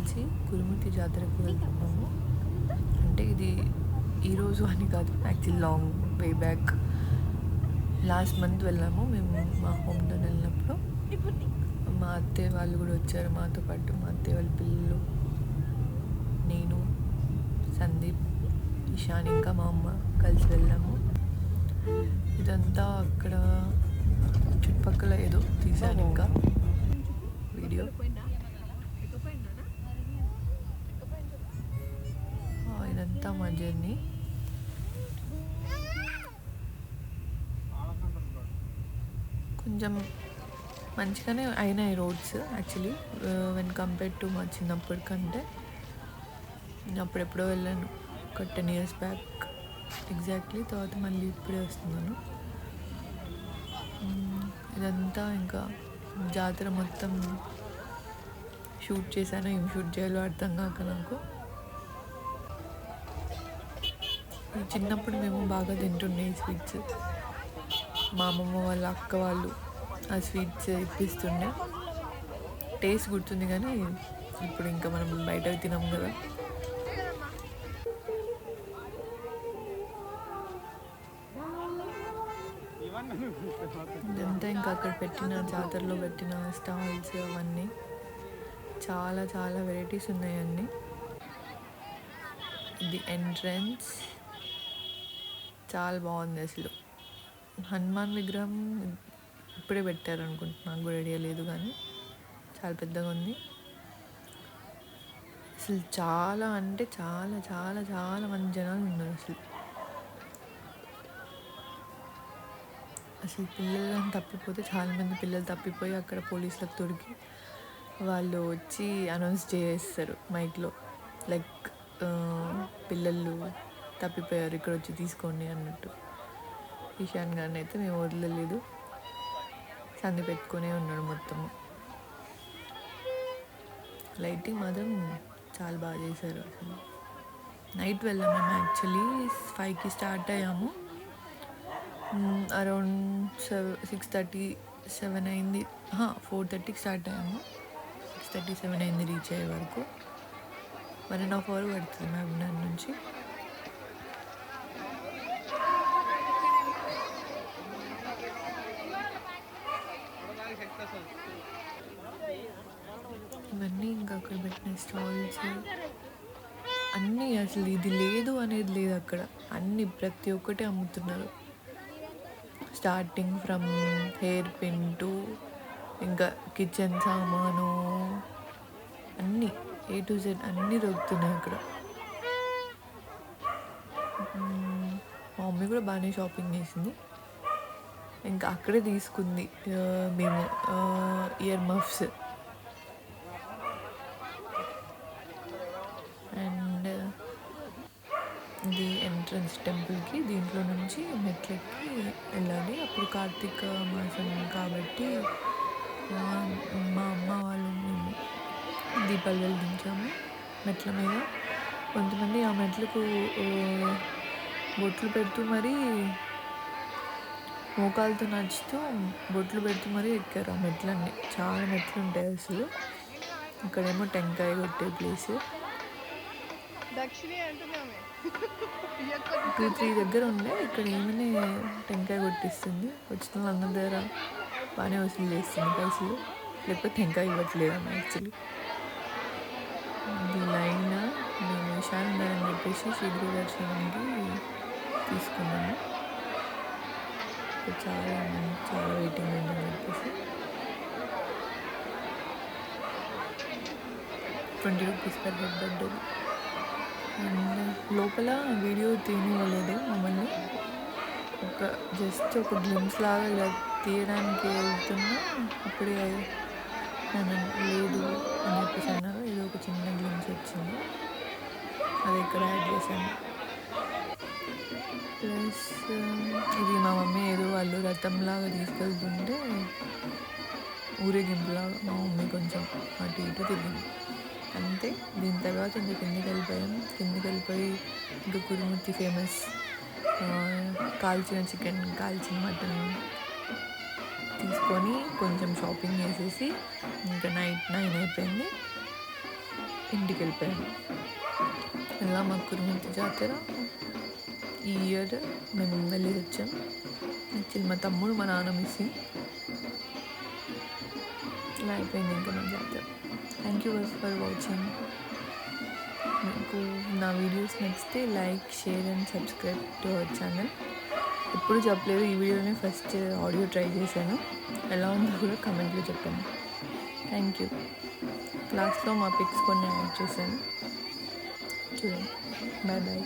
కలిసి కురుమూర్తి జాతరకు వెళ్తున్నాము. అంటే ఇది ఈరోజు అని కాదు, actually long way back last month వెళ్ళాము మేము. మా హోమ్ టౌన్ వెళ్ళినప్పుడు మా అత్తయ్య వాళ్ళు కూడా వచ్చారు మాతో పాటు. మా అత్తయ్య వాళ్ళ పిల్లలు, నేను, సందీప్, ఇషాన్ ఇంకా మా అమ్మ కలిసి వెళ్ళాము. ఇదంతా అక్కడ చుట్టుపక్కల ఏదో తీసాను ఇంకా వీడియో. ఇదంతా మా జర్నీ. కొంచెం మంచిగానే అయినాయి roads actually when compare to మా చిన్నప్పటికంటే. నేను అప్పుడెప్పుడో వెళ్ళాను, ఒక 10 years బ్యాక్ ఎగ్జాక్ట్లీ. తర్వాత మళ్ళీ ఇప్పుడే వస్తున్నాను. ఇదంతా ఇంకా జాతర మొత్తం షూట్ చేశాను. ఏం షూట్ చేయాలో అర్థం కాక నాకు. చిన్నప్పుడు మేము బాగా తింటుండే ఈ స్వీట్స్. మా అమ్మమ్మ వాళ్ళ అక్క వాళ్ళు ఆ స్వీట్స్ ఇప్పిస్తుండే. టేస్ట్ గుర్తుంది కానీ ఇప్పుడు ఇంకా మనం బయట తినాం కదా. ఇదంతా ఇంకా అక్కడ పెట్టిన జాతరలో పెట్టిన స్టాల్స్ అవన్నీ చాలా చాలా వెరైటీస్ ఉన్నాయండి. ఇది ఎంట్రన్స్ చాలా బాగుంది అసలు. హనుమాన్ విగ్రహం ఇప్పుడే పెట్టారు అనుకుంటున్నాను, కూడా ఐడియా లేదు, కానీ చాలా పెద్దగా ఉంది అసలు. చాలా అంటే చాలా చాలా చాలా మంది జనాలు ఉన్నారు అసలు పిల్లలను తప్పిపోతే చాలామంది పిల్లలు తప్పిపోయి అక్కడ పోలీసులకు దొరికి వాళ్ళు వచ్చి అనౌన్స్ చేస్తారు మైక్లో, లైక్ పిల్లలు తప్పిపోయారు ఇక్కడ వచ్చి తీసుకోండి అన్నట్టు. ఇషాన్ గారిని అయితే మేము వదలలేదు, సంది పెట్టుకునే ఉన్నాడు మొత్తము. లైటింగ్ మాత్రం చాలా బాగా చేశారు అసలు. నైట్ వెళ్ళాము మేము యాక్చువల్లీ 5కి స్టార్ట్ అయ్యాము. అరౌండ్ 6:30-7 అయింది. 4:30కి స్టార్ట్ అయ్యాము. 6:30-7 అయింది రీచ్ అయ్యే వరకు. 1.5 hour పడుతుంది మహబూబ్నగర్ నుంచి. ఇవన్నీ ఇంకా అక్కడ పెట్టిన స్టాల్స్ అన్నీ అసలు ఇది లేదు అనేది లేదు అక్కడ. అన్నీ ప్రతి ఒక్కటి అమ్ముతున్నారు, starting from hair pin to ఇంకా కిచెన్ సామాను అన్నీ A to Z అన్నీ దొరుకుతున్నాయి అక్కడ. మా మమ్మీ కూడా బాగానే షాపింగ్ చేసింది. ఇంకా అక్కడే తీసుకుంది మేము ఇయర్ మఫ్స్. అండ్ ఇది ఎంట్రన్స్ టెంపుల్కి. దీంట్లో నుంచి మెట్లెక్కి వెళ్ళాలి. అప్పుడు కార్తీక మాసం కాబట్టి మా అమ్మ వాళ్ళు మేము దీపాలు వెలిగించాము మెట్ల మీద. కొంతమంది ఆ మెట్లకు బొట్లు పెడుతూ మరీ మోకాలతో నడుచుతూ బొట్లు పెడుతూ మరీ ఎక్కారు ఆ మెట్లన్నీ. చాలా మెట్లు ఉంటాయి అసలు. ఇక్కడేమో టెంకాయ కొట్టే ప్లేస్. 2-3 దగ్గర ఉండే. ఇక్కడ ఏమైనా టెంకాయ కొట్టిస్తుంది. వచ్చిన వాళ్ళందరి దగ్గర బాగానే వసూలు చేస్తుంది పైసలు, లేకపోతే టెంకాయ ఇవ్వట్లేదు అన్న యాక్చువల్లీ. ఇది లైన్ మేము ఇషాన్ ఉన్నారని చెప్పేసి శీఘ్ర దర్శనానికి తీసుకున్నాము. చాలా చాలా వెయిటింగ్ ఉందని చెప్పేసి 20 rupees per head పడ్డది. అండ్ లోపల వీడియో తీయనివ్వలేదు మమ్మల్ని. జస్ట్ ఒక గ్లిమ్స్ లాగా ఇలా తీయడానికి వెళ్తున్నా అప్పుడే లేదు అని చెప్పేసి అన్నారు. ఇది ఒక చిన్న గ్లిమ్స్ వచ్చింది, అది ఇక్కడ యాడ్ చేశాను. ప్లస్ ఇది మా మమ్మీ ఏదో వాళ్ళు రథంలాగా తీసుకెళ్తుంటే ఊరేగింపులాగా మా మమ్మీ కొంచెం అటు ఇటు తిరిగింది అంతే. దీని తర్వాత ఇంకా కిందికి వెళ్ళిపోయి ఇంకా కురుమూర్తి ఫేమస్ కాల్చిన చికెన్, కాల్చిన మటన్ తీసుకొని కొంచెం షాపింగ్ చేసేసి ఇంకా నైట్ 9 అయిపోయింది. ఇంటికి వెళ్ళిపోయాను. అలా మా కురుమంతి జాతర ఈ ఇయర్ మేము వెళ్ళి వచ్చాం. యాక్చువల్లీ మా తమ్ముడు మా నాన్న మిస్సింగ్. ఇలా అయిపోయింది ఇంకా మా జాతర. Thank you for watching. మీకు నా వీడియోస్ నచ్చితే like, share and subscribe to our channel. ఎప్పుడు చెప్పలేదు, ఈ వీడియోనే ఫస్ట్ ఆడియో ట్రై చేశాను. ఎలా ఉందో కూడా కమెంట్లో చెప్పండి. Thank you. క్లాస్లో మా పిక్స్ కొన్ని యాడ్ చేశాను, చూడండి. Bye bye.